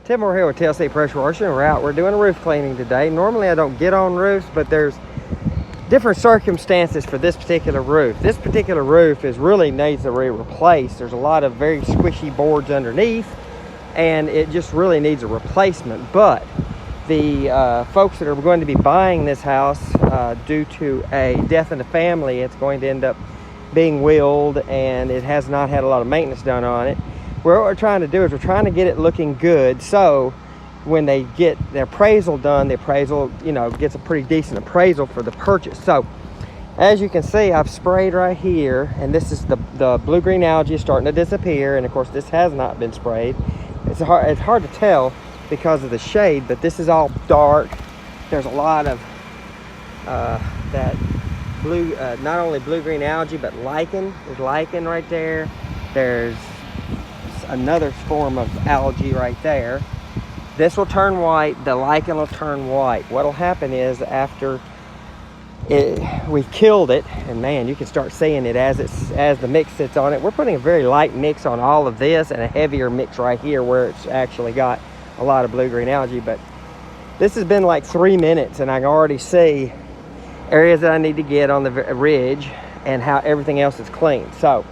Tim Moore here with TLC Pressure Washing. We're doing a roof cleaning today. Normally I don't get on roofs, but there's different circumstances for this particular roof. This particular roof really needs to be replaced. There's a lot of very squishy boards underneath, and it just really needs a replacement. But the folks that are going to be buying this house, due to a death in the family, it's going to end up being willed, and it has not had a lot of maintenance done on it. What we're trying to do is we're trying to get it looking good, so when they get their appraisal done, the appraisal, gets a pretty decent appraisal for the purchase. So as you can see, I've sprayed right here, and this is the blue-green algae is starting to disappear, and of course this has not been sprayed. It's hard to tell because of the shade, but this is all dark. There's a lot of that blue, not only blue-green algae, but lichen. There's lichen right there. There's another form of algae right there. This will turn white, the lichen will turn white. What'll happen is after we've killed it, and man, you can start seeing it as the mix sits on it. We're putting a very light mix on all of this and a heavier mix right here where it's actually got a lot of blue-green algae. But this has been like 3 minutes, and I can already see areas that I need to get on the ridge and how everything else is clean. So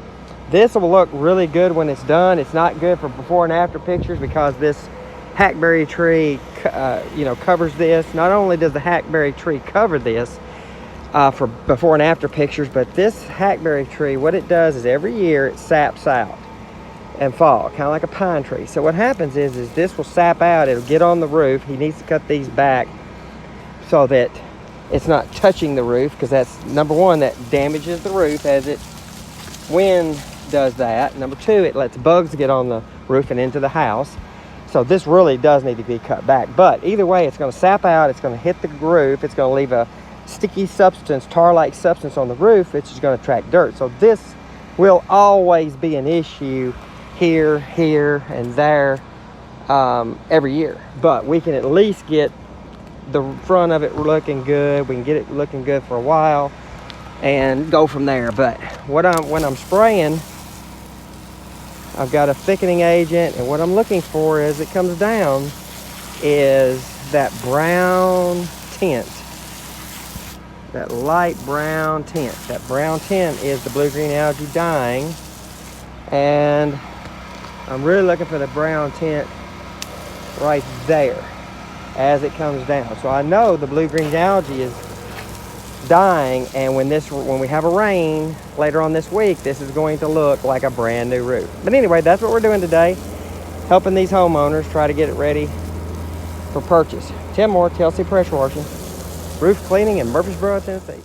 this will look really good when it's done. It's not good for before and after pictures because this hackberry tree covers this. Not only does the hackberry tree cover this for before and after pictures, but this hackberry tree, what it does is every year it saps out and fall, kind of like a pine tree. So what happens is this will sap out, it'll get on the roof. He needs to cut these back so that it's not touching the roof, because that's number one, that damages the roof as wind does that. Number two, it lets bugs get on the roof and into the house. So this really does need to be cut back. But either way, it's going to sap out, it's going to hit the roof, it's going to leave a sticky substance, tar-like substance on the roof, which is going to attract dirt. So this will always be an issue here, and there every year. But we can at least get the front of it looking good. We can get it looking good for a while and go from there. But when I'm spraying, I've got a thickening agent, and what I'm looking for as it comes down is that brown tint, that light brown tint. That brown tint is the blue-green algae dying, and I'm really looking for the brown tint right there as it comes down. So I know the blue-green algae is dying, and when we have a rain later on this week, this is going to look like a brand new roof. But anyway, that's what we're doing today, helping these homeowners try to get it ready for purchase. Tim Moore, TLC Pressure Washing, roof cleaning in Murfreesboro, Tennessee.